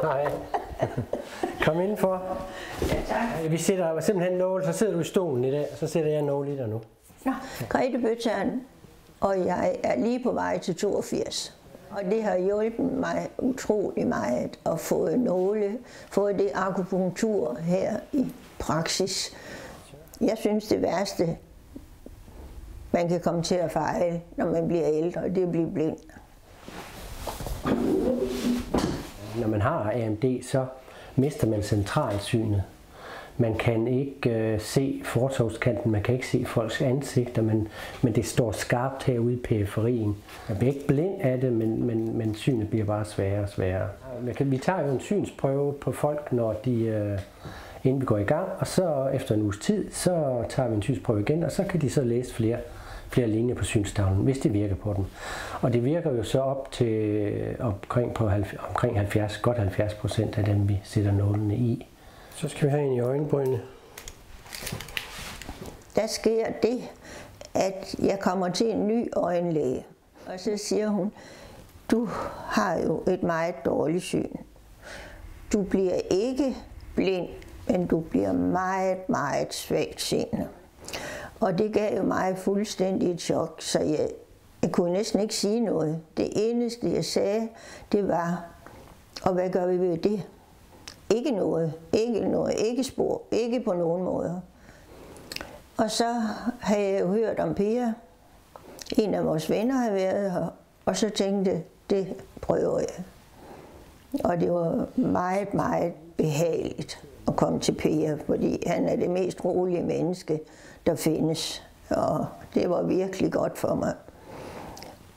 Nej. Kom indenfor. Ja, tak. Vi sætter simpelthen nål, så sidder du i stolen i dag, og så sætter jeg nål i dig nu. Nå, Grete Bøttern, og jeg er lige på vej til 82. Og det har hjulpet mig utrolig meget at få det akupunktur her i praksis. Jeg synes det værste, man kan komme til at fejle, når man bliver ældre, det er at blive blind. Når man har AMD, så mister man centralsynet. Man kan ikke se fortovskanten, man kan ikke se folks ansigter, men det står skarpt herude i periferien. Man bliver ikke blind af det, men synet bliver bare sværere og sværere. Vi tager jo en synsprøve på folk, når inden vi går i gang, og så efter en uges tid, så tager vi en synsprøve igen, og så kan de så læse flere linjer på synstavlen, hvis det virker på dem. Og det virker jo så op til omkring 70, godt 70% af dem, vi sætter nålene i. Så skal vi have en i øjenbrynene. Der sker det, at jeg kommer til en ny øjenlæge, og så siger hun, du har jo et meget dårligt syn. Du bliver ikke blind, men du bliver meget, meget svagt seende. Og det gav jo mig fuldstændig et chok, så jeg kunne næsten ikke sige noget. Det eneste jeg sagde, det var, og hvad gør vi ved det? Ikke noget, ikke spor, ikke på nogen måde. Og så havde jeg jo hørt om Per. En af vores venner havde været her, og så tænkte det prøver jeg. Og det var meget, meget behageligt at komme til Per, fordi han er det mest rolige menneske, der findes. Og det var virkelig godt for mig.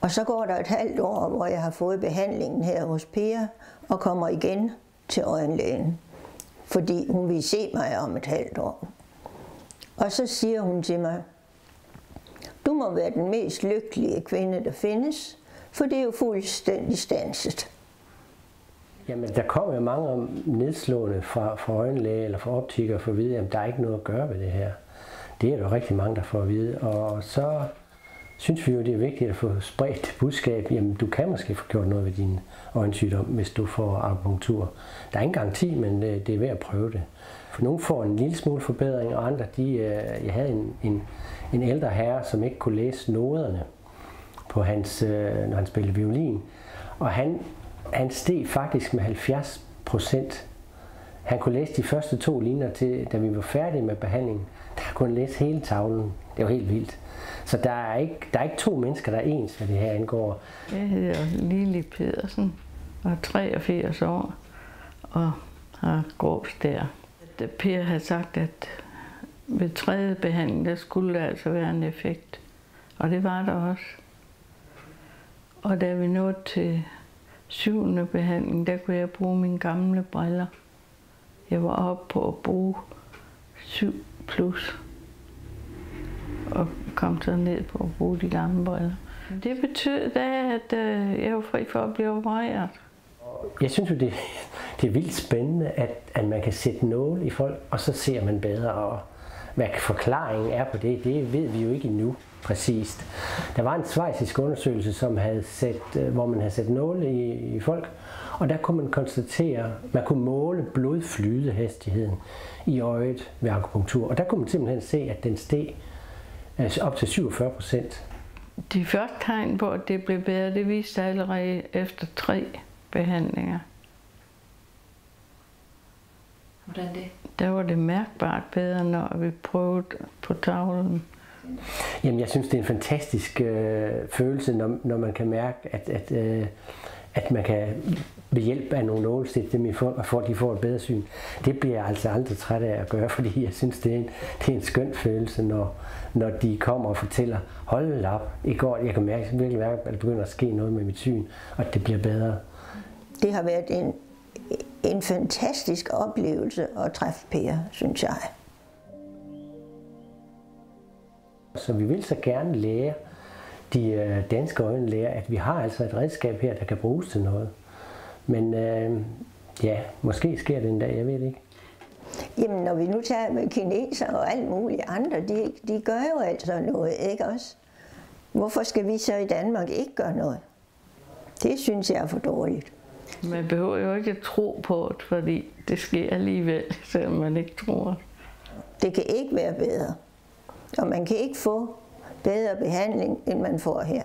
Og så går der et halvt år, hvor jeg har fået behandlingen her hos Per, og kommer igen til øjenlægen, fordi hun vil se mig om et halvt år. Og så siger hun til mig, du må være den mest lykkelige kvinde, der findes, for det er jo fuldstændig standset. Jamen, der kommer jo mange nedslående fra øjenlæge eller fra optikere for at vide, at der er ikke noget at gøre ved det her. Det er jo rigtig mange, der får at vide, og så synes vi jo, det er vigtigt at få spredt budskab. Jamen, du kan måske få gjort noget ved din øjensygdom, hvis du får akupunktur. Der er ingen garanti, men det er værd at prøve det. For nogle får en lille smule forbedring, og andre, jeg havde en ældre herre, som ikke kunne læse noderne på når han spillede violin. Og han steg faktisk med 70%. Han kunne læse de første 2 linjer til, da vi var færdige med behandlingen. Der kunne han læse hele tavlen. Det var helt vildt. Så der er ikke 2 mennesker, der er ens, hvad det her angår. Jeg hedder Lili Pedersen og er 83 år og har gråbstær. Per havde sagt, at ved 3. behandling, der skulle der altså være en effekt. Og det var der også. Og da vi nåede til 7. behandling, der kunne jeg bruge mine gamle briller. Jeg var oppe på at bruge 7+. Og kom så ned på at bruge de gamle briller. Det betød da, at jeg var fri for at blive opereret. Jeg synes jo, det er vildt spændende, at man kan sætte nåle i folk, og så ser man bedre. Og hvad forklaringen er på det ved vi jo ikke endnu præcist. Der var en schweizisk undersøgelse, hvor man havde sat nåle i folk, og der kunne man konstatere, man kunne måle blodflydehastigheden i øjet ved akupunktur. Og der kunne man simpelthen se, at den steg op til 47%. De første tegn på, at det blev bedre, det viste sig allerede efter 3 behandlinger. Hvordan det? Der var det mærkbart bedre, når vi prøvede på tavlen. Jamen, jeg synes, det er en fantastisk følelse, når man kan mærke, at man kan ved hjælp af nogle nålestik, for de får et bedre syn. Det bliver jeg altså aldrig træt af at gøre, fordi jeg synes, det er en skøn følelse, når de kommer og fortæller, hold op, i går, jeg kan virkelig mærke, at der begynder at ske noget med mit syn, og at det bliver bedre. Det har været en fantastisk oplevelse at træffe Per, synes jeg. Så vi vil så gerne lære de danske øjenlæger, at vi har altså et redskab her, der kan bruges til noget. Men ja, måske sker det en dag, jeg ved det ikke. Jamen, når vi nu tager med kinesere og alt muligt andre, de gør jo altså noget, ikke også? Hvorfor skal vi så i Danmark ikke gøre noget? Det synes jeg er for dårligt. Man behøver jo ikke at tro på det, fordi det sker alligevel, selvom man ikke tror. Det kan ikke være bedre. Og man kan ikke få bedre behandling, end man får her.